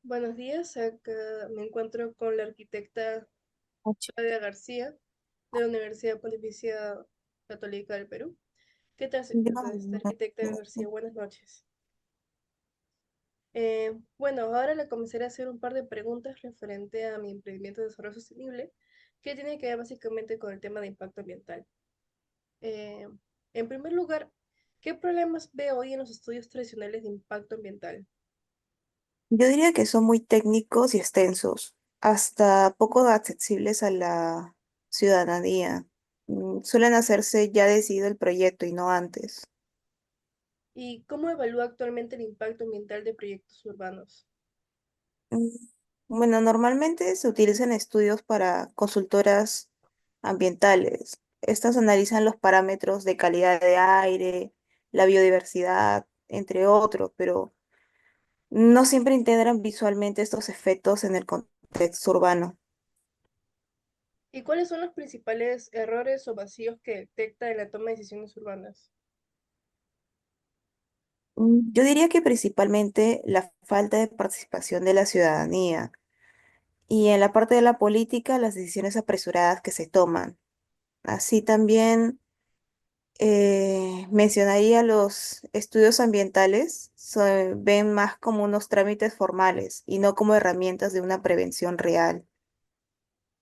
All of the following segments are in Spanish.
Buenos días, acá me encuentro con la arquitecta Claudia García de la Universidad Pontificia Católica del Perú. ¿Qué tal, arquitecta García? Buenas noches. Bueno, ahora le comenzaré a hacer un par de preguntas referente a mi emprendimiento de desarrollo sostenible, que tiene que ver básicamente con el tema de impacto ambiental. Eh, en primer lugar, ¿qué problemas ve hoy en los estudios tradicionales de impacto ambiental? Yo diría que son muy técnicos y extensos, hasta poco accesibles a la ciudadanía. Suelen hacerse ya decidido el proyecto y no antes. ¿Y cómo evalúa actualmente el impacto ambiental de proyectos urbanos? Mm, Bueno, normalmente se utilizan estudios para consultoras ambientales. Estas analizan los parámetros de calidad de aire, la biodiversidad, entre otros, pero no siempre integran visualmente estos efectos en el contexto urbano. ¿Y cuáles son los principales errores o vacíos que detecta en la toma de decisiones urbanas? Yo diría que principalmente la falta de participación de la ciudadanía y en la parte de la política las decisiones apresuradas que se toman. Así también mencionaría los estudios ambientales, se ven más como unos trámites formales y no como herramientas de una prevención real.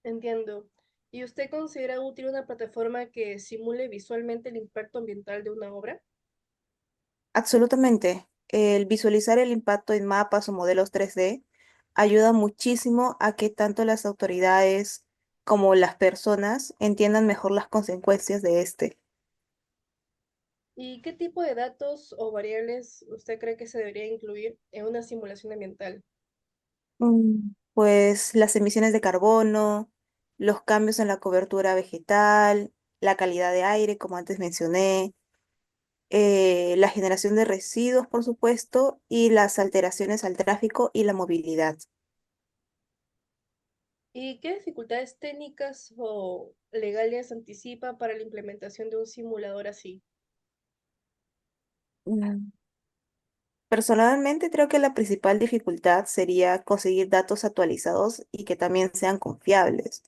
Entiendo. ¿Y usted considera útil una plataforma que simule visualmente el impacto ambiental de una obra? Absolutamente. El visualizar el impacto en mapas o modelos 3D ayuda muchísimo a que tanto las autoridades como las personas entiendan mejor las consecuencias de este. ¿Y qué tipo de datos o variables usted cree que se debería incluir en una simulación ambiental? Pues las emisiones de carbono, los cambios en la cobertura vegetal, la calidad de aire, como antes mencioné, la generación de residuos, por supuesto, y las alteraciones al tráfico y la movilidad. ¿Y qué dificultades técnicas o legales anticipa para la implementación de un simulador así? Mm. Personalmente creo que la principal dificultad sería conseguir datos actualizados y que también sean confiables.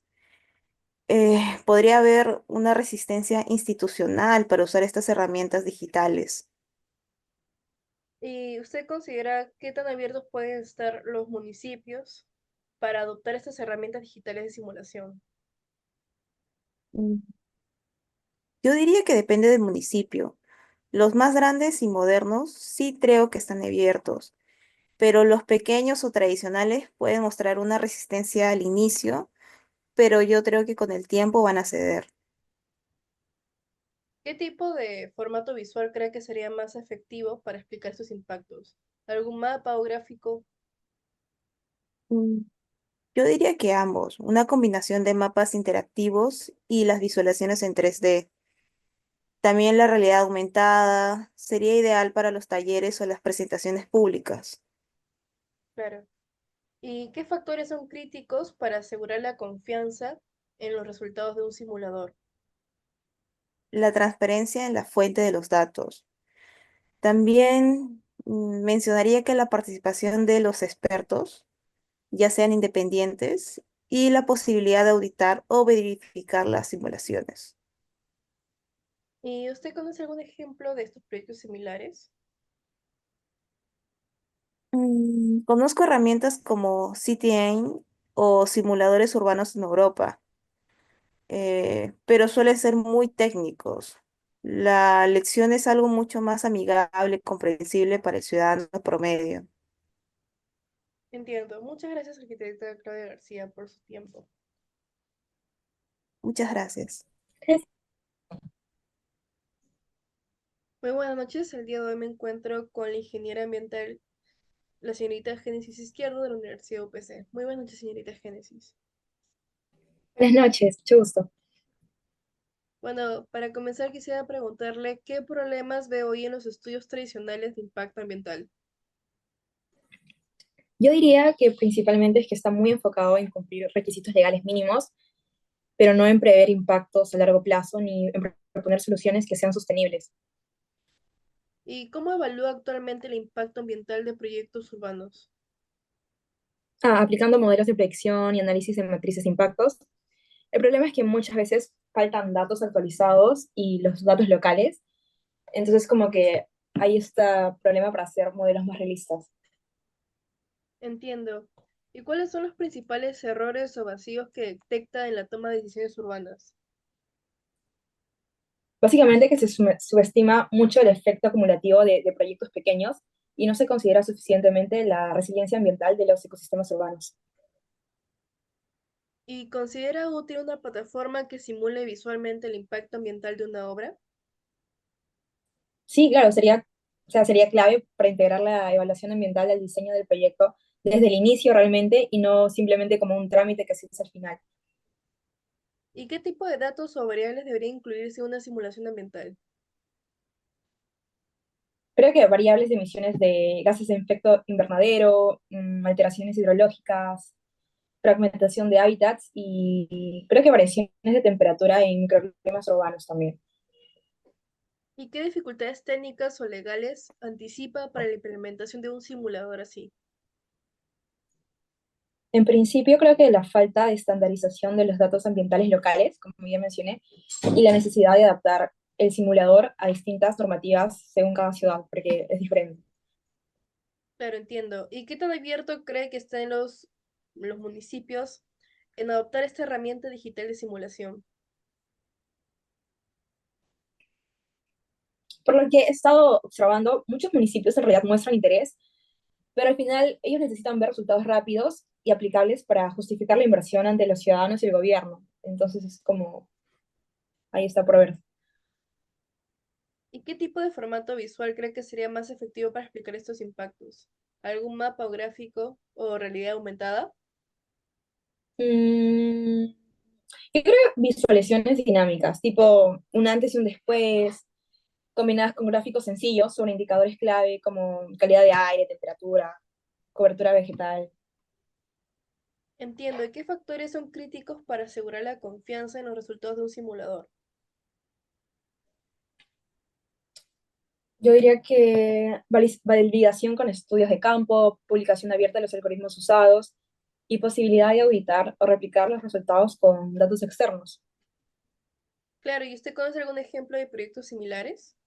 Podría haber una resistencia institucional para usar estas herramientas digitales. ¿Y usted considera qué tan abiertos pueden estar los municipios para adoptar estas herramientas digitales de simulación? Mm. Yo diría que depende del municipio. Los más grandes y modernos sí creo que están abiertos, pero los pequeños o tradicionales pueden mostrar una resistencia al inicio, pero yo creo que con el tiempo van a ceder. ¿Qué tipo de formato visual cree que sería más efectivo para explicar sus impactos? ¿Algún mapa o gráfico? Mm, Yo diría que ambos, una combinación de mapas interactivos y las visualizaciones en 3D. También la realidad aumentada sería ideal para los talleres o las presentaciones públicas. Claro. ¿Y qué factores son críticos para asegurar la confianza en los resultados de un simulador? La transparencia en la fuente de los datos. También mencionaría que la participación de los expertos, ya sean independientes, y la posibilidad de auditar o verificar las simulaciones. ¿Y usted conoce algún ejemplo de estos proyectos similares? Conozco herramientas como CityEngine o simuladores urbanos en Europa, pero suelen ser muy técnicos. La lección es algo mucho más amigable, comprensible para el ciudadano promedio. Entiendo. Muchas gracias, arquitecta Claudia García, por su tiempo. Muchas gracias. Muy buenas noches. El día de hoy me encuentro con la ingeniera ambiental, la señorita Génesis Izquierdo de la Universidad UPC. Muy buenas noches, señorita Génesis. Buenas noches, mucho gusto. Bueno, para comenzar quisiera preguntarle qué problemas ve hoy en los estudios tradicionales de impacto ambiental. Yo diría que principalmente es que está muy enfocado en cumplir requisitos legales mínimos, pero no en prever impactos a largo plazo ni en proponer soluciones que sean sostenibles. ¿Y cómo evalúa actualmente el impacto ambiental de proyectos urbanos? aplicando modelos de predicción y análisis de matrices de impactos. El problema es que muchas veces faltan datos actualizados y los datos locales, entonces como que hay este problema para hacer modelos más realistas. Entiendo. ¿Y cuáles son los principales errores o vacíos que detecta en la toma de decisiones urbanas? Básicamente que se subestima mucho el efecto acumulativo de proyectos pequeños y no se considera suficientemente la resiliencia ambiental de los ecosistemas urbanos. ¿Y considera útil una plataforma que simule visualmente el impacto ambiental de una obra? Sí, claro, sería clave para integrar la evaluación ambiental al diseño del proyecto desde el inicio realmente y no simplemente como un trámite que se hace al final. ¿Y qué tipo de datos o variables debería incluirse en una simulación ambiental? Creo que variables de emisiones de gases de efecto invernadero, alteraciones hidrológicas, fragmentación de hábitats y creo que variaciones de temperatura en microclimas urbanos también. ¿Y qué dificultades técnicas o legales anticipa para la implementación de un simulador así? En principio, creo que la falta de estandarización de los datos ambientales locales, como ya mencioné, y la necesidad de adaptar el simulador a distintas normativas según cada ciudad, porque es diferente. Claro, entiendo. ¿Y qué tan abierto cree que están los municipios en adoptar esta herramienta digital de simulación? Por lo que he estado observando, muchos municipios en realidad muestran interés, pero al final ellos necesitan ver resultados rápidos y aplicables para justificar la inversión ante los ciudadanos y el gobierno. Entonces es como, ahí está por ver. ¿Y qué tipo de formato visual cree que sería más efectivo para explicar estos impactos? ¿Algún mapa o gráfico o realidad aumentada? Mm, yo creo visualizaciones dinámicas, tipo un antes y un después, combinadas con gráficos sencillos sobre indicadores clave como calidad de aire, temperatura, cobertura vegetal. Entiendo. ¿Y qué factores son críticos para asegurar la confianza en los resultados de un simulador? Yo diría que validación con estudios de campo, publicación abierta de los algoritmos usados y posibilidad de auditar o replicar los resultados con datos externos. Claro, ¿y usted conoce algún ejemplo de proyectos similares?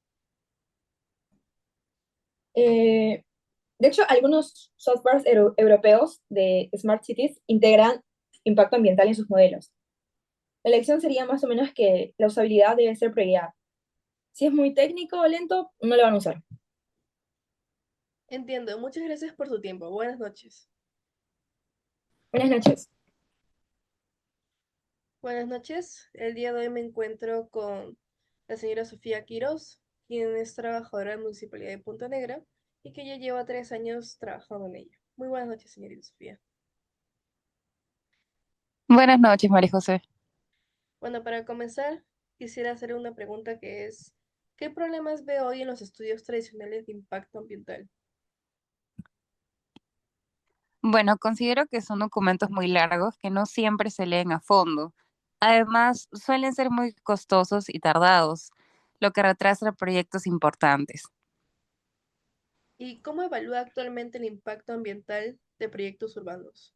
Eh, de hecho, algunos softwares europeos de Smart Cities integran impacto ambiental en sus modelos. La elección sería más o menos que la usabilidad debe ser prioridad. Si es muy técnico o lento, no lo van a usar. Entiendo. Muchas gracias por su tiempo. Buenas noches. Buenas noches. Buenas noches. El día de hoy me encuentro con la señora Sofía Quiroz, quien es trabajadora de la Municipalidad de Punta Negra y que ya lleva 3 años trabajando en ella. Muy buenas noches, señorita Sofía. Buenas noches, María José. Bueno, para comenzar, quisiera hacer una pregunta que es, ¿qué problemas ve hoy en los estudios tradicionales de impacto ambiental? Bueno, considero que son documentos muy largos que no siempre se leen a fondo. Además, suelen ser muy costosos y tardados, lo que retrasa proyectos importantes. ¿Y cómo evalúa actualmente el impacto ambiental de proyectos urbanos?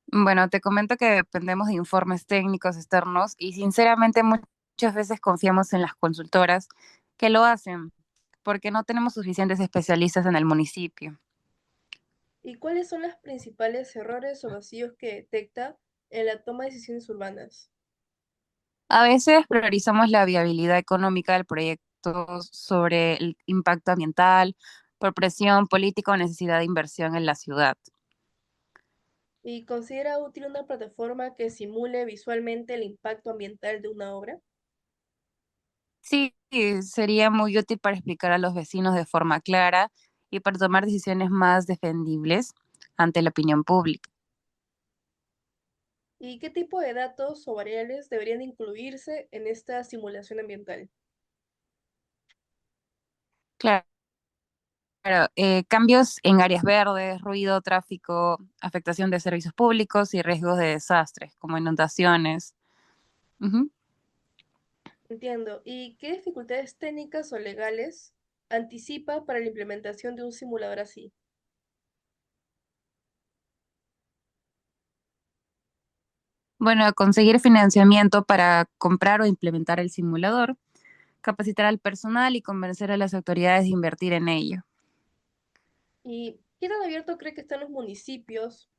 Bueno, te comento que dependemos de informes técnicos externos y sinceramente muchas veces confiamos en las consultoras que lo hacen porque no tenemos suficientes especialistas en el municipio. ¿Y cuáles son los principales errores o vacíos que detecta en la toma de decisiones urbanas? A veces priorizamos la viabilidad económica del proyecto sobre el impacto ambiental por presión política o necesidad de inversión en la ciudad. ¿Y considera útil una plataforma que simule visualmente el impacto ambiental de una obra? Sí, sería muy útil para explicar a los vecinos de forma clara y para tomar decisiones más defendibles ante la opinión pública. ¿Y qué tipo de datos o variables deberían incluirse en esta simulación ambiental? Claro, cambios en áreas verdes, ruido, tráfico, afectación de servicios públicos y riesgos de desastres como inundaciones. Ujú. Entiendo. ¿Y qué dificultades técnicas o legales anticipa para la implementación de un simulador así? Bueno, conseguir financiamiento para comprar o implementar el simulador, capacitar al personal y convencer a las autoridades de invertir en ello. ¿Y qué tan abierto cree que están los municipios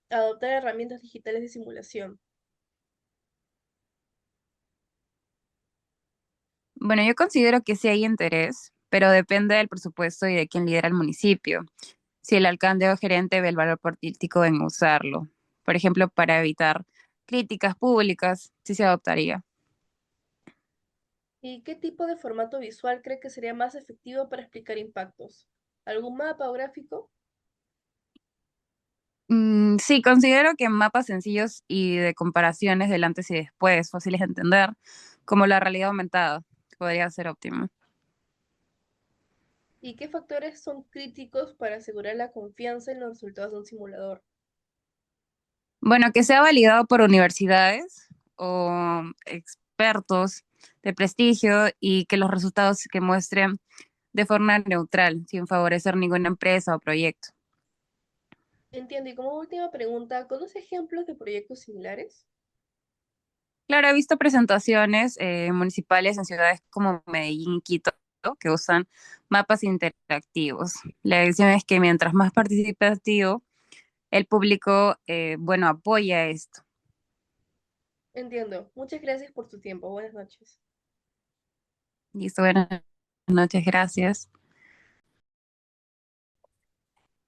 a adoptar herramientas digitales de simulación? Bueno, yo considero que sí hay interés, pero depende del presupuesto y de quién lidera el municipio. Si el alcalde o gerente ve el valor político en usarlo, por ejemplo, para evitar críticas públicas, sí se adoptaría. ¿Y qué tipo de formato visual cree que sería más efectivo para explicar impactos? ¿Algún mapa o gráfico? Sí, considero que mapas sencillos y de comparaciones del antes y después, fáciles de entender, como la realidad aumentada, podría ser óptimo. ¿Y qué factores son críticos para asegurar la confianza en los resultados de un simulador? Bueno, que sea validado por universidades o expertos de prestigio y que los resultados que muestren de forma neutral, sin favorecer ninguna empresa o proyecto. Entiendo. Y como última pregunta, ¿conoce ejemplos de proyectos similares? Claro, he visto presentaciones municipales en ciudades como Medellín y Quito que usan mapas interactivos. La decisión es que mientras más participativo, el público, bueno, apoya esto. Entiendo. Muchas gracias por tu tiempo. Buenas noches. Listo, buenas noches, gracias.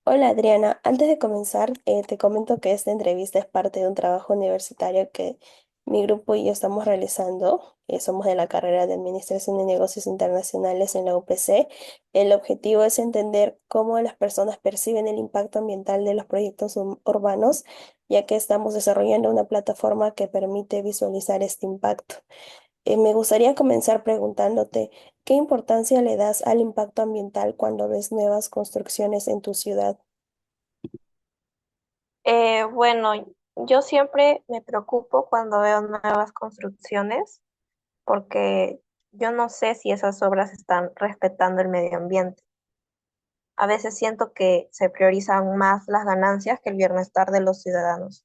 Hola Adriana, antes de comenzar, te comento que esta entrevista es parte de un trabajo universitario que mi grupo y yo estamos realizando. Somos de la carrera de Administración de Negocios Internacionales en la UPC. El objetivo es entender cómo las personas perciben el impacto ambiental de los proyectos urbanos, ya que estamos desarrollando una plataforma que permite visualizar este impacto. Me gustaría comenzar preguntándote, ¿qué importancia le das al impacto ambiental cuando ves nuevas construcciones en tu ciudad? Bueno, yo siempre me preocupo cuando veo nuevas construcciones porque yo no sé si esas obras están respetando el medio ambiente. A veces siento que se priorizan más las ganancias que el bienestar de los ciudadanos.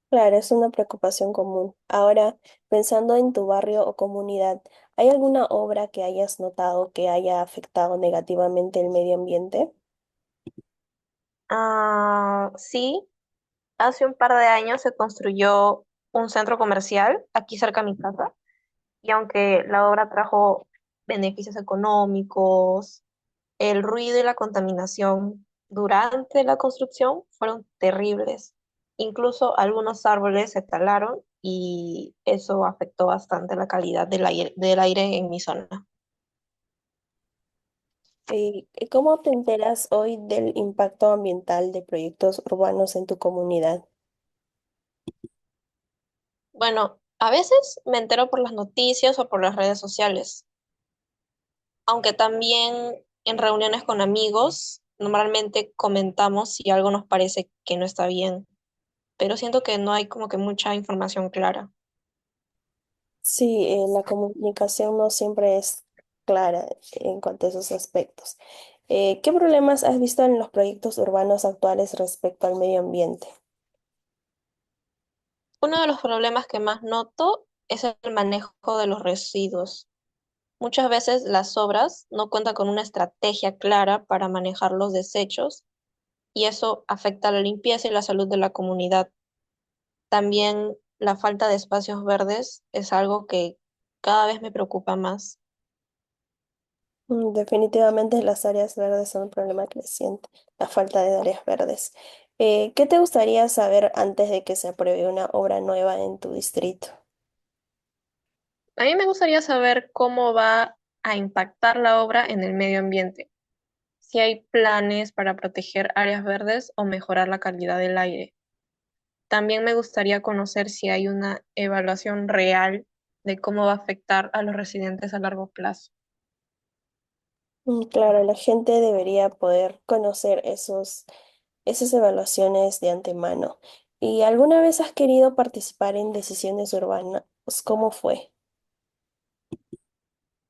Claro, es una preocupación común. Ahora, pensando en tu barrio o comunidad, ¿hay alguna obra que hayas notado que haya afectado negativamente el medio ambiente? Sí, hace un par de años se construyó un centro comercial aquí cerca de mi casa y aunque la obra trajo beneficios económicos, el ruido y la contaminación durante la construcción fueron terribles. Incluso algunos árboles se talaron y eso afectó bastante la calidad del aire en mi zona. ¿Y cómo te enteras hoy del impacto ambiental de proyectos urbanos en tu comunidad? Bueno, a veces me entero por las noticias o por las redes sociales, aunque también en reuniones con amigos normalmente comentamos si algo nos parece que no está bien, pero siento que no hay como que mucha información clara. Sí, la comunicación no siempre es clara en cuanto a esos aspectos. ¿Qué problemas has visto en los proyectos urbanos actuales respecto al medio ambiente? Uno de los problemas que más noto es el manejo de los residuos. Muchas veces las obras no cuentan con una estrategia clara para manejar los desechos y eso afecta la limpieza y la salud de la comunidad. También la falta de espacios verdes es algo que cada vez me preocupa más. Definitivamente las áreas verdes son un problema creciente, la falta de áreas verdes. ¿Qué te gustaría saber antes de que se apruebe una obra nueva en tu distrito? A mí me gustaría saber cómo va a impactar la obra en el medio ambiente, si hay planes para proteger áreas verdes o mejorar la calidad del aire. También me gustaría conocer si hay una evaluación real de cómo va a afectar a los residentes a largo plazo. Claro, la gente debería poder conocer esas evaluaciones de antemano. ¿Y alguna vez has querido participar en decisiones urbanas? ¿Cómo fue?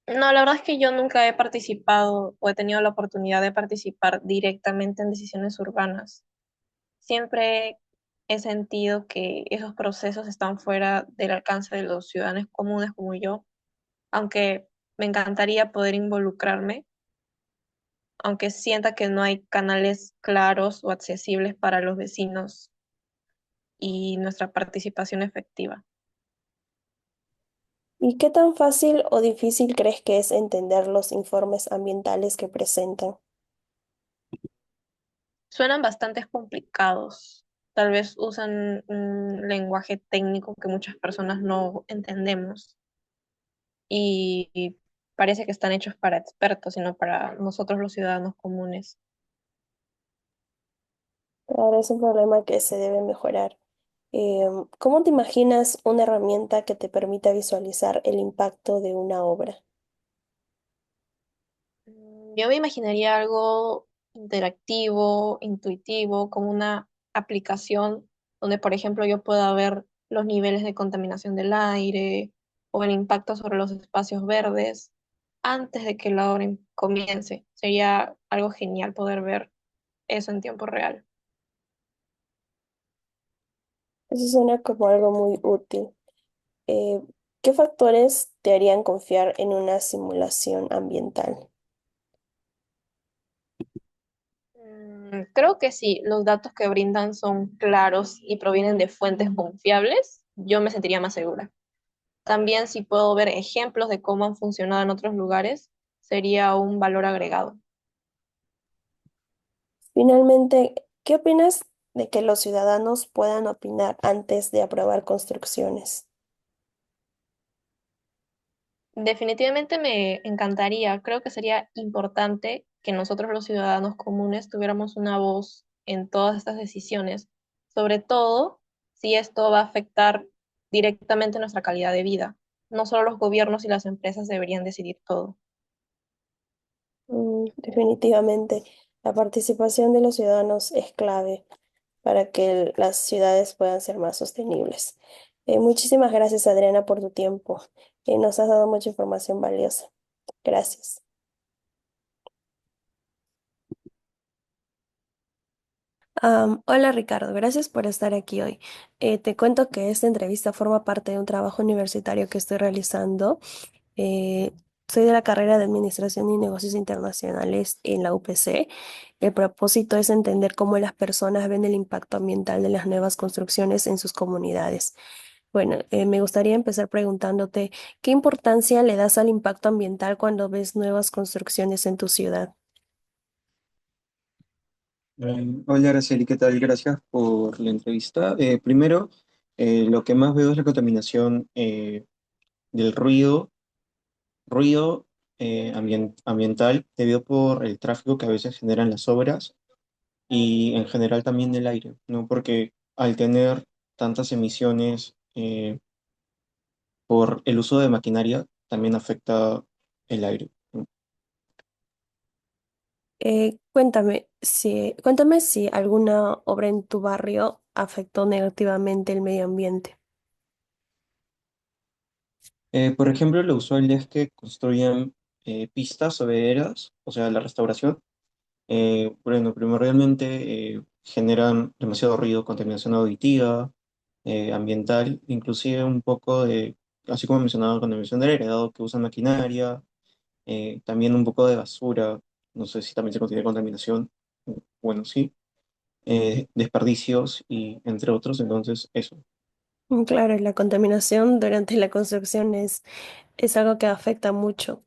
No, la verdad es que yo nunca he participado o he tenido la oportunidad de participar directamente en decisiones urbanas. Siempre he sentido que esos procesos están fuera del alcance de los ciudadanos comunes como yo, aunque me encantaría poder involucrarme, aunque sienta que no hay canales claros o accesibles para los vecinos y nuestra participación efectiva. ¿Y qué tan fácil o difícil crees que es entender los informes ambientales que presentan? Suenan bastante complicados. Tal vez usan un lenguaje técnico que muchas personas no entendemos y parece que están hechos para expertos y no para nosotros los ciudadanos comunes. Claro, es un problema que se debe mejorar. ¿Cómo te imaginas una herramienta que te permita visualizar el impacto de una obra? Yo me imaginaría algo interactivo, intuitivo, como una aplicación donde, por ejemplo, yo pueda ver los niveles de contaminación del aire o el impacto sobre los espacios verdes antes de que la obra comience. Sería algo genial poder ver eso en tiempo real. Eso suena como algo muy útil. Eh, ¿Qué factores te harían confiar en una simulación ambiental? Creo que si los datos que brindan son claros y provienen de fuentes confiables, yo me sentiría más segura. También si puedo ver ejemplos de cómo han funcionado en otros lugares, sería un valor agregado. Finalmente, ¿qué opinas de que los ciudadanos puedan opinar antes de aprobar construcciones? Definitivamente me encantaría, creo que sería importante que nosotros los ciudadanos comunes tuviéramos una voz en todas estas decisiones, sobre todo si esto va a afectar directamente nuestra calidad de vida. No solo los gobiernos y las empresas deberían decidir todo. Definitivamente, la participación de los ciudadanos es clave para que las ciudades puedan ser más sostenibles. Muchísimas gracias, Adriana, por tu tiempo. Nos has dado mucha información valiosa. Gracias. Hola Ricardo, gracias por estar aquí hoy. Te cuento que esta entrevista forma parte de un trabajo universitario que estoy realizando. Eh, Soy de la carrera de Administración y Negocios Internacionales en la UPC. El propósito es entender cómo las personas ven el impacto ambiental de las nuevas construcciones en sus comunidades. Bueno, me gustaría empezar preguntándote, ¿qué importancia le das al impacto ambiental cuando ves nuevas construcciones en tu ciudad? Hola, Araceli, ¿qué tal? Gracias por la entrevista. Primero, lo que más veo es la contaminación del ruido ambiental debido por el tráfico que a veces generan las obras y en general también el aire, ¿no? Porque al tener tantas emisiones por el uso de maquinaria, también afecta el aire, ¿no? Cuéntame si alguna obra en tu barrio afectó negativamente el medio ambiente. Por ejemplo, lo usual es que construyan pistas o veredas, o sea, la restauración. Bueno, primordialmente generan demasiado ruido, contaminación auditiva, ambiental, inclusive un poco de, así como mencionaba, contaminación del aire, dado que usan maquinaria, también un poco de basura, no sé si también se considera contaminación, bueno, sí, desperdicios y entre otros, entonces eso. Claro, la contaminación durante la construcción es algo que afecta mucho.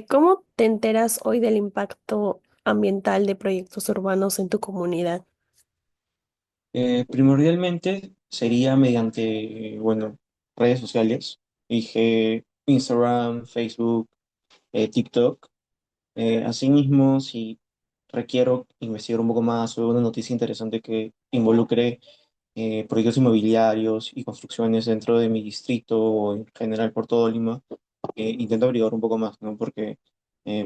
¿Cómo te enteras hoy del impacto ambiental de proyectos urbanos en tu comunidad? Primordialmente sería mediante, bueno, redes sociales, dije Instagram, Facebook, TikTok. Asimismo, si requiero investigar un poco más sobre una noticia interesante que involucre proyectos inmobiliarios y construcciones dentro de mi distrito o en general por todo Lima, intento averiguar un poco más, ¿no? Porque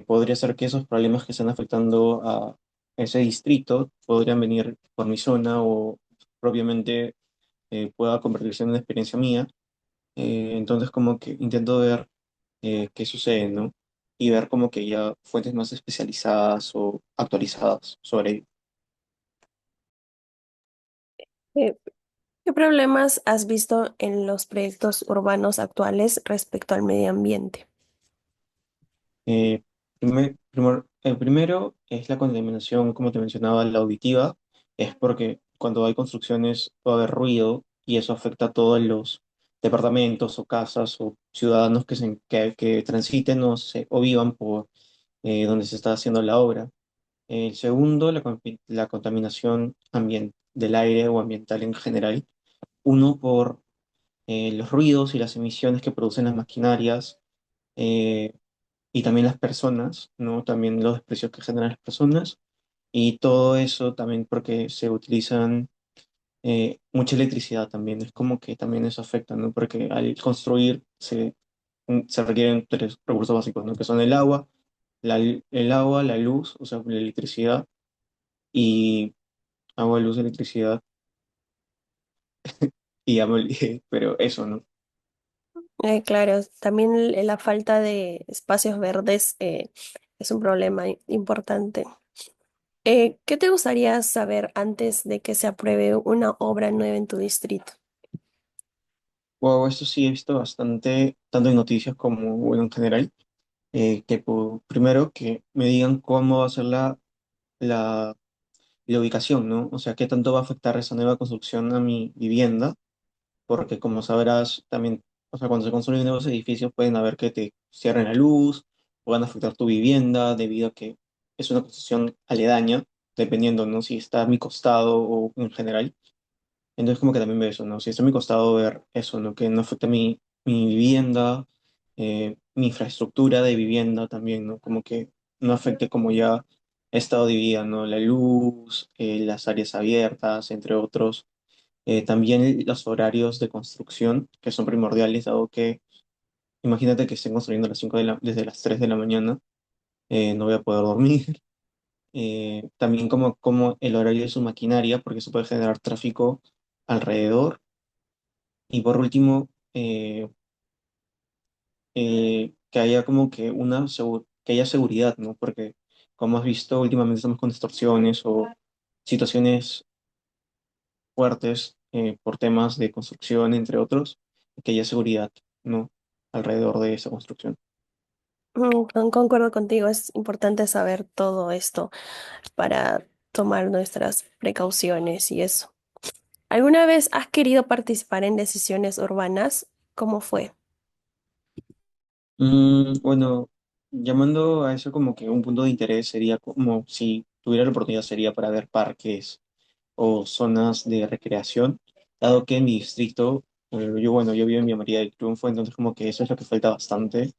podría ser que esos problemas que están afectando a ese distrito podrían venir por mi zona o propiamente pueda convertirse en una experiencia mía. Entonces, como que intento ver qué sucede, ¿no? Y ver como que ya fuentes más especializadas o actualizadas sobre ello. Eh, ¿Qué problemas has visto en los proyectos urbanos actuales respecto al medio ambiente? Eh, el primero es la contaminación, como te mencionaba, la auditiva. Es porque cuando hay construcciones va a haber ruido y eso afecta a todos los departamentos o casas o ciudadanos que transiten o vivan por donde se está haciendo la obra. El segundo, la contaminación del aire o ambiental en general. Uno, por los ruidos y las emisiones que producen las maquinarias. eh, y también las personas, ¿no? También los desprecios que generan las personas y todo eso también porque se utilizan mucha electricidad también, es como que también eso afecta, ¿no? Porque al construir se requieren tres recursos básicos, ¿no? Que son el agua, el agua, la luz, o sea, la electricidad y agua, luz, electricidad y ya me olvidé, pero eso, ¿no? Claro, también la falta de espacios verdes es un problema importante. ¿Qué te gustaría saber antes de que se apruebe una obra nueva en tu distrito? Wow, esto sí he visto bastante, tanto en noticias como, bueno, en general, primero que me digan cómo va a ser la, la ubicación, ¿no? O sea, qué tanto va a afectar esa nueva construcción a mi vivienda, porque como sabrás, también, o sea, cuando se construyen nuevos edificios pueden haber que te cierren la luz, o van a afectar tu vivienda debido a que es una construcción aledaña, dependiendo, ¿no? Si está a mi costado o en general. Entonces como que también veo eso, ¿no? Si está a mi costado ver eso, ¿no? Que no afecte mi vivienda, mi infraestructura de vivienda también, ¿no? Como que no afecte como ya he estado dividida, ¿no? La luz, las áreas abiertas, entre otros. También los horarios de construcción, que son primordiales, dado que imagínate que estén construyendo a las 5 desde las 3 de la mañana, no voy a poder dormir. También como el horario de su maquinaria, porque eso puede generar tráfico alrededor. Y por último, que haya como que que haya seguridad, ¿no? Porque como has visto, últimamente estamos con distorsiones o situaciones fuertes por temas de construcción, entre otros, que haya seguridad, ¿no? Alrededor de esa construcción. Concuerdo contigo, es importante saber todo esto para tomar nuestras precauciones y eso. ¿Alguna vez has querido participar en decisiones urbanas? ¿Cómo fue? Bueno, llamando a eso como que un punto de interés sería como si tuviera la oportunidad sería para ver parques o zonas de recreación, dado que en mi distrito, yo vivo en Villa María del Triunfo, entonces como que eso es lo que falta bastante,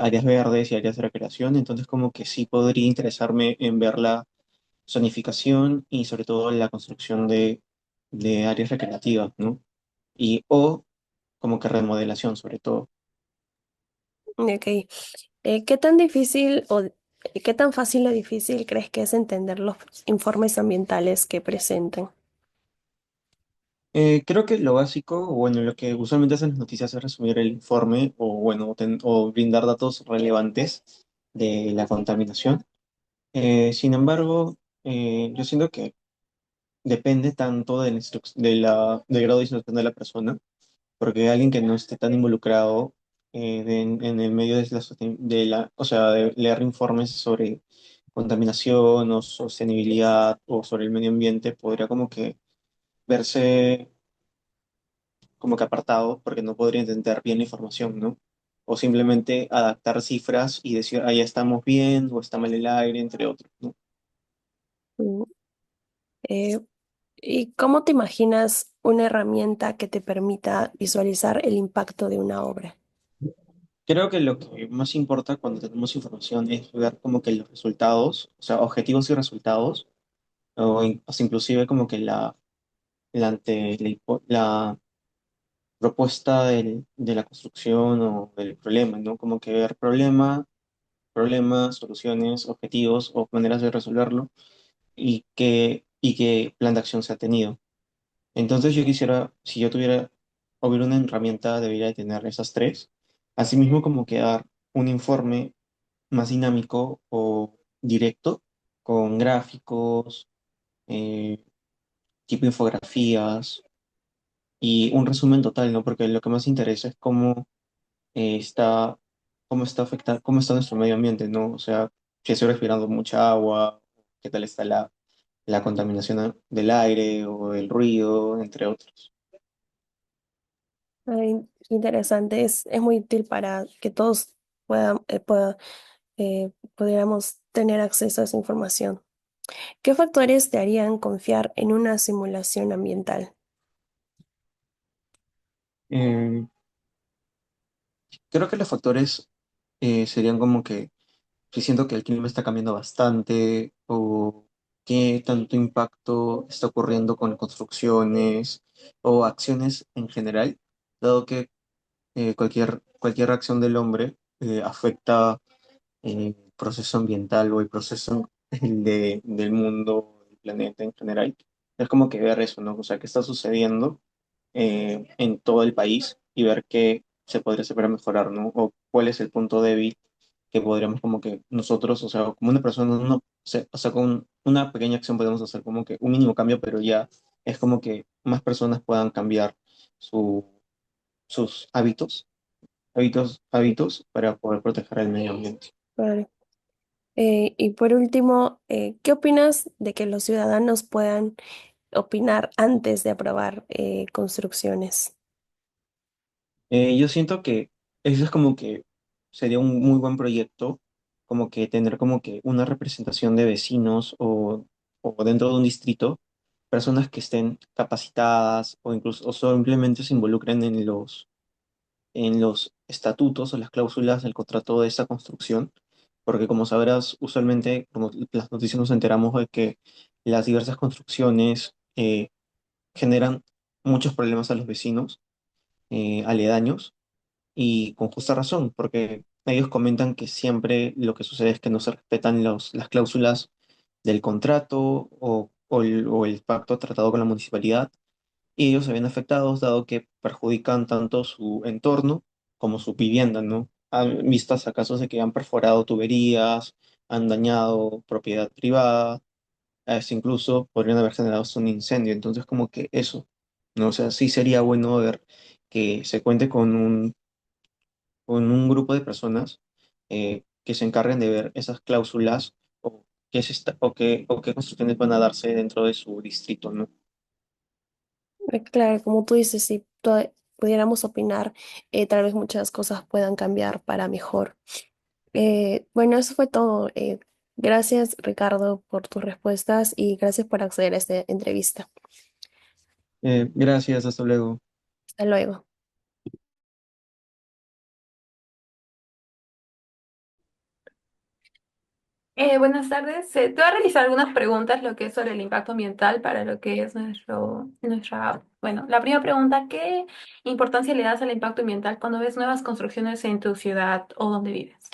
áreas verdes y áreas de recreación, entonces como que sí podría interesarme en ver la zonificación y sobre todo la construcción de áreas recreativas, ¿no? O como que remodelación sobre todo. Ok. ¿Qué tan difícil o qué tan fácil o difícil crees que es entender los informes ambientales que presentan? Creo que lo básico, o bueno, lo que usualmente hacen las noticias es resumir el informe o, bueno, o brindar datos relevantes de la contaminación. Sin embargo, yo siento que depende tanto del grado de instrucción de la persona, porque alguien que no esté tan involucrado en el medio o sea, de leer informes sobre contaminación o sostenibilidad o sobre el medio ambiente, podría como que verse como que apartado porque no podría entender bien la información, ¿no? O simplemente adaptar cifras y decir, ahí estamos bien o está mal el aire, entre otros, ¿no? Mm, eh, ¿Y cómo te imaginas una herramienta que te permita visualizar el impacto de una obra? Creo que lo que más importa cuando tenemos información es ver como que los resultados, o sea, objetivos y resultados, o sea, inclusive como que la propuesta de la construcción o del problema, ¿no? Como que ver problemas, soluciones, objetivos o maneras de resolverlo y qué plan de acción se ha tenido. Entonces yo quisiera, si yo tuviera, hubiera una herramienta, debería de tener esas tres. Asimismo, como que dar un informe más dinámico o directo, con gráficos, eh, tipo infografías y un resumen total, ¿no? Porque lo que más interesa es cómo está, cómo está nuestro medio ambiente, ¿no? O sea, si estoy respirando mucha agua, qué tal está la contaminación del aire o el ruido, entre otros. Ay, qué interesante, es muy útil para que todos pudiéramos tener acceso a esa información. ¿Qué factores te harían confiar en una simulación ambiental? Eh, Creo que los factores serían como que si siento que el clima está cambiando bastante o qué tanto impacto está ocurriendo con construcciones o acciones en general, dado que cualquier acción del hombre afecta el proceso ambiental o el proceso del mundo, del planeta en general. Es como que ver eso, ¿no? O sea, qué está sucediendo en todo el país y ver qué se podría hacer para mejorar, ¿no? O cuál es el punto débil que podríamos como que nosotros, o sea, como una persona, o sea, con una pequeña acción podemos hacer como que un mínimo cambio, pero ya es como que más personas puedan cambiar su, sus hábitos para poder proteger el medio ambiente. Vale. Y por último, ¿qué opinas de que los ciudadanos puedan opinar antes de aprobar construcciones? Yo siento que eso es como que sería un muy buen proyecto, como que tener como que una representación de vecinos o dentro de un distrito, personas que estén capacitadas o incluso o simplemente se involucren en los estatutos o las cláusulas del contrato de esta construcción, porque como sabrás, usualmente como las noticias nos enteramos de que las diversas construcciones generan muchos problemas a los vecinos aledaños y con justa razón, porque ellos comentan que siempre lo que sucede es que no se respetan las cláusulas del contrato o el pacto tratado con la municipalidad y ellos se ven afectados dado que perjudican tanto su entorno como su vivienda, ¿no? Han visto hasta casos de que han perforado tuberías, han dañado propiedad privada, incluso podrían haber generado hasta un incendio, entonces como que eso, ¿no? O sea, sí sería bueno ver que se cuente con un grupo de personas que se encarguen de ver esas cláusulas o o qué construcciones van a darse dentro de su distrito, ¿no? Claro, como tú dices, si pudiéramos opinar, tal vez muchas cosas puedan cambiar para mejor. Bueno, eso fue todo. Gracias, Ricardo, por tus respuestas y gracias por acceder a esta entrevista. Gracias, hasta luego. Hasta luego. Buenas tardes. Te voy a realizar algunas preguntas, lo que es sobre el impacto ambiental para lo que es bueno, la primera pregunta, ¿qué importancia le das al impacto ambiental cuando ves nuevas construcciones en tu ciudad o donde vives?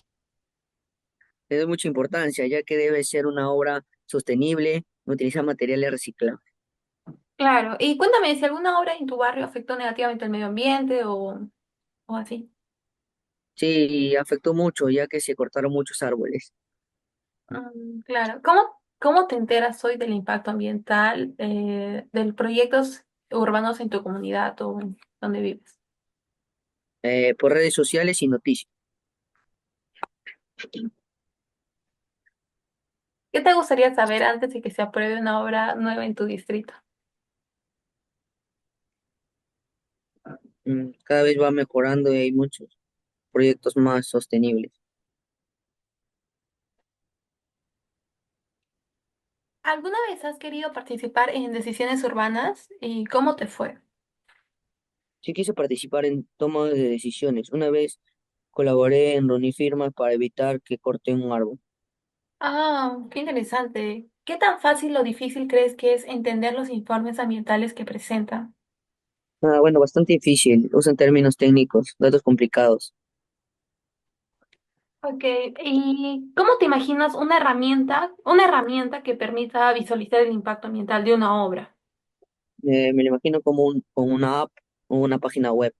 Le doy mucha importancia, ya que debe ser una obra sostenible, utilizar materiales reciclables. Claro, y cuéntame si alguna obra en tu barrio afectó negativamente al medio ambiente o así. Sí, afectó mucho, ya que se cortaron muchos árboles. Claro, ¿cómo te enteras hoy del impacto ambiental de proyectos urbanos en tu comunidad o en donde vives? Por redes sociales y noticias. ¿Qué te gustaría saber antes de que se apruebe una obra nueva en tu distrito? Cada vez va mejorando y hay muchos proyectos más sostenibles. ¿Alguna vez has querido participar en decisiones urbanas y cómo te fue? Sí quise participar en toma de decisiones. Una vez colaboré en reunir firmas para evitar que corten un árbol. Ah, qué interesante. ¿Qué tan fácil o difícil crees que es entender los informes ambientales que presentan? Ah, bueno, bastante difícil. Usan términos técnicos, datos complicados. Ok, ¿y cómo te imaginas una herramienta que permita visualizar el impacto ambiental de una obra? Me lo imagino como con una app o una página web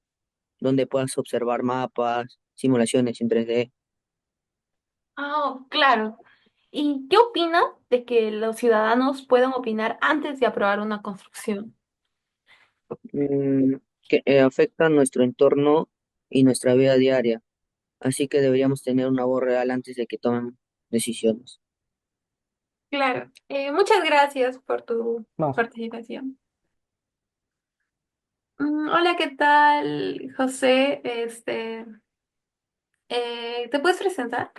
donde puedas observar mapas, simulaciones en 3D. Ah, claro. ¿Y qué opina de que los ciudadanos puedan opinar antes de aprobar una construcción? Mm, que afecta nuestro entorno y nuestra vida diaria, así que deberíamos tener una voz real antes de que tomen decisiones. Claro. Muchas gracias por tu Vamos. participación. Hola, ¿qué tal, José? ¿Te puedes presentar?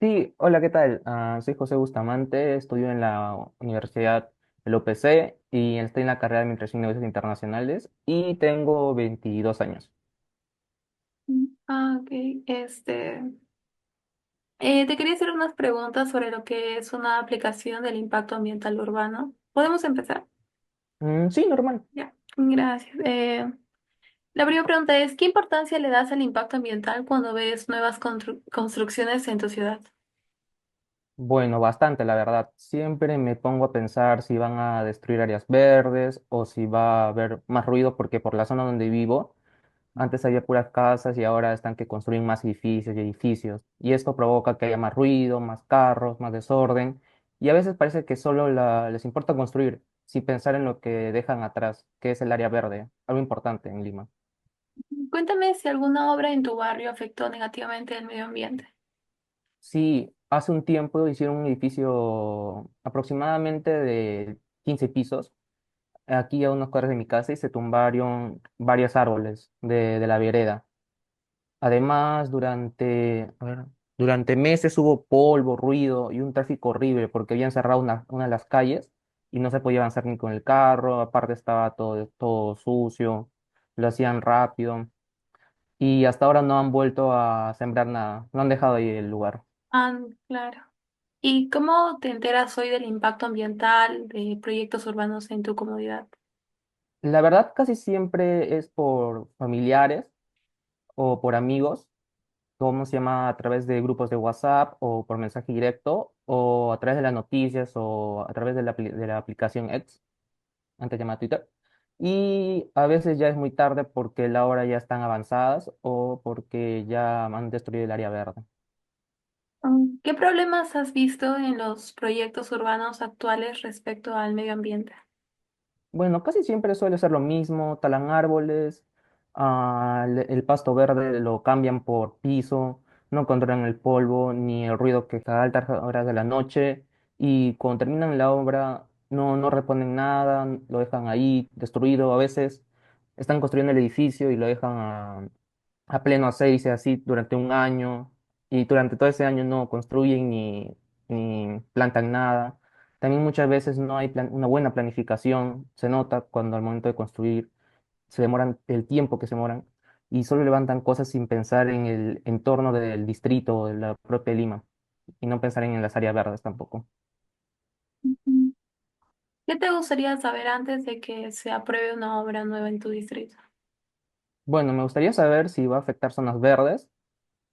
Sí, hola, ¿qué tal? Soy José Bustamante, estudio en la Universidad del UPC y estoy en la carrera de Administración y Negocios Internacionales y tengo 22 años. Ok. Este, Te quería hacer unas preguntas sobre lo que es una aplicación del impacto ambiental urbano. ¿Podemos empezar? Sí, normal. Ya, gracias. La primera pregunta es, ¿qué importancia le das al impacto ambiental cuando ves nuevas construcciones en tu ciudad? Bueno, bastante, la verdad. Siempre me pongo a pensar si van a destruir áreas verdes o si va a haber más ruido, porque por la zona donde vivo, antes había puras casas y ahora están que construyen más edificios y edificios. Y esto provoca que haya más ruido, más carros, más desorden. Y a veces parece que solo les importa construir, sin pensar en lo que dejan atrás, que es el área verde, algo importante en Lima. Cuéntame si alguna obra en tu barrio afectó negativamente el medio ambiente. Sí, hace un tiempo hicieron un edificio aproximadamente de 15 pisos aquí a unos cuadros de mi casa y se tumbaron varios árboles de la vereda. Además, durante meses hubo polvo, ruido y un tráfico horrible porque habían cerrado una de las calles y no se podía avanzar ni con el carro, aparte estaba todo sucio, lo hacían rápido y hasta ahora no han vuelto a sembrar nada, no han dejado ahí el lugar. Ah, claro. ¿Y cómo te enteras hoy del impacto ambiental de proyectos urbanos en tu comunidad? La verdad casi siempre es por familiares o por amigos, ¿cómo se llama? A través de grupos de WhatsApp o por mensaje directo o a través de las noticias o a través de de la aplicación X, antes llamada Twitter. Y a veces ya es muy tarde porque la hora ya están avanzadas o porque ya han destruido el área verde. ¿Qué problemas has visto en los proyectos urbanos actuales respecto al medio ambiente? Bueno, casi siempre suele ser lo mismo, talan árboles, el pasto verde lo cambian por piso, no controlan el polvo ni el ruido que a altas horas de la noche y cuando terminan la obra no reponen nada, lo dejan ahí destruido, a veces están construyendo el edificio y lo dejan a pleno aceite así durante un año y durante todo ese año no construyen ni plantan nada. También muchas veces no hay una buena planificación, se nota cuando al momento de construir se demoran el tiempo que se demoran y solo levantan cosas sin pensar en el entorno del distrito o de la propia Lima y no pensar en las áreas verdes tampoco. Ujú. ¿Qué te gustaría saber antes de que se apruebe una obra nueva en tu distrito? Bueno, me gustaría saber si va a afectar zonas verdes.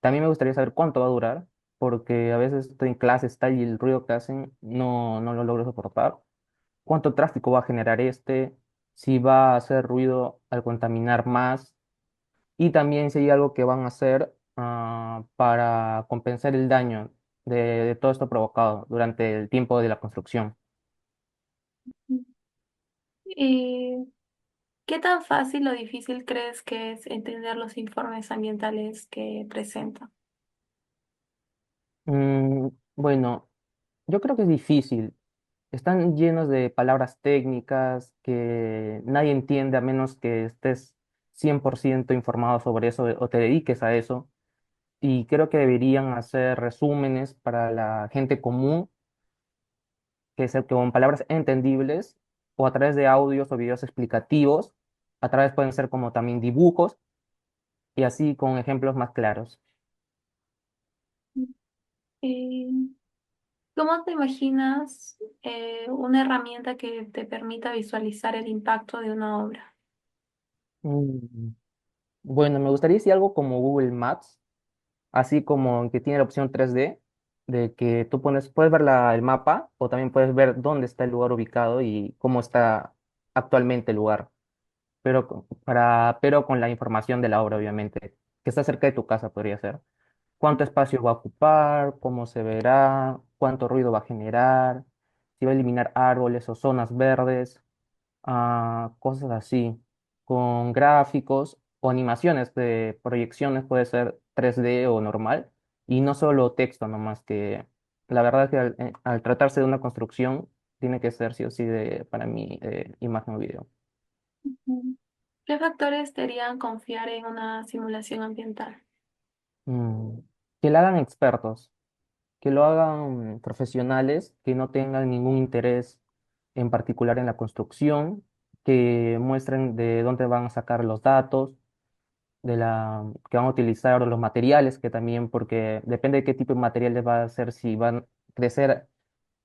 También me gustaría saber cuánto va a durar, porque a veces estoy en clases tal y el ruido que hacen no lo logro soportar. ¿Cuánto tráfico va a generar este? Si va a hacer ruido al contaminar más. Y también si hay algo que van a hacer para compensar el daño de todo esto provocado durante el tiempo de la construcción. ¿Y qué tan fácil o difícil crees que es entender los informes ambientales que presentan? Mm, bueno, yo creo que es difícil. Están llenos de palabras técnicas que nadie entiende a menos que estés 100% informado sobre eso o te dediques a eso. Y creo que deberían hacer resúmenes para la gente común, que es el que con palabras entendibles o a través de audios o videos explicativos. A través pueden ser como también dibujos y así con ejemplos más claros. ¿Y cómo te imaginas una herramienta que te permita visualizar el impacto de una obra? Mm, Bueno, me gustaría si algo como Google Maps, así como que tiene la opción 3D, de que tú puedes ver el mapa o también puedes ver dónde está el lugar ubicado y cómo está actualmente el lugar, pero con la información de la obra, obviamente, que está cerca de tu casa, podría ser. ¿Cuánto espacio va a ocupar? ¿Cómo se verá? cuánto ruido va a generar, si va a eliminar árboles o zonas verdes, cosas así, con gráficos o animaciones de proyecciones, puede ser 3D o normal, y no solo texto nomás, que la verdad es que al tratarse de una construcción, tiene que ser sí o sí para mí imagen o video. Ujú. ¿Qué factores te harían confiar en una simulación ambiental? Mm, Que lo hagan expertos, que lo hagan profesionales, que no tengan ningún interés en particular en la construcción, que muestren de dónde van a sacar los datos, que van a utilizar los materiales, que también, porque depende de qué tipo de materiales va a ser, si van a crecer,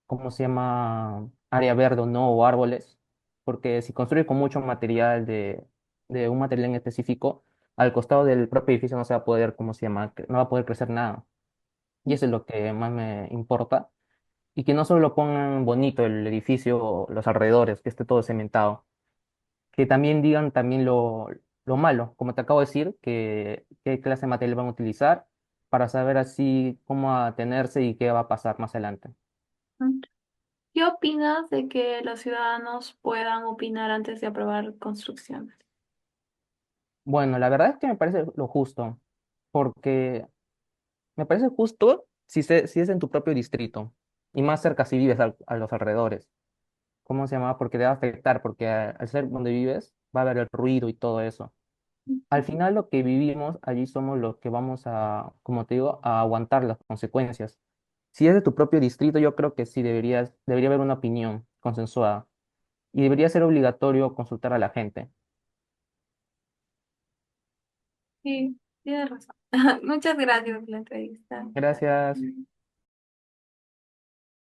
¿cómo se llama? Área verde o no, o árboles, porque si construye con mucho material de un material en específico, al costado del propio edificio no se va a poder, ¿cómo se llama? No va a poder crecer nada. Y eso es lo que más me importa. Y que no solo lo pongan bonito el edificio o los alrededores, que esté todo cementado, que también digan también lo malo, como te acabo de decir, que qué clase de material van a utilizar para saber así cómo atenerse y qué va a pasar más adelante. Mm. ¿Qué opinas de que los ciudadanos puedan opinar antes de aprobar construcciones? Bueno, la verdad es que me parece lo justo, porque me parece justo si es en tu propio distrito y más cerca si vives a los alrededores. ¿Cómo se llama? Porque te va a afectar, porque al ser donde vives va a haber el ruido y todo eso. Al final lo que vivimos allí somos los que vamos a, como te digo, a aguantar las consecuencias. Si es de tu propio distrito, yo creo que sí debería haber una opinión consensuada y debería ser obligatorio consultar a la gente. Sí, tienes razón. Muchas gracias por la entrevista. Gracias.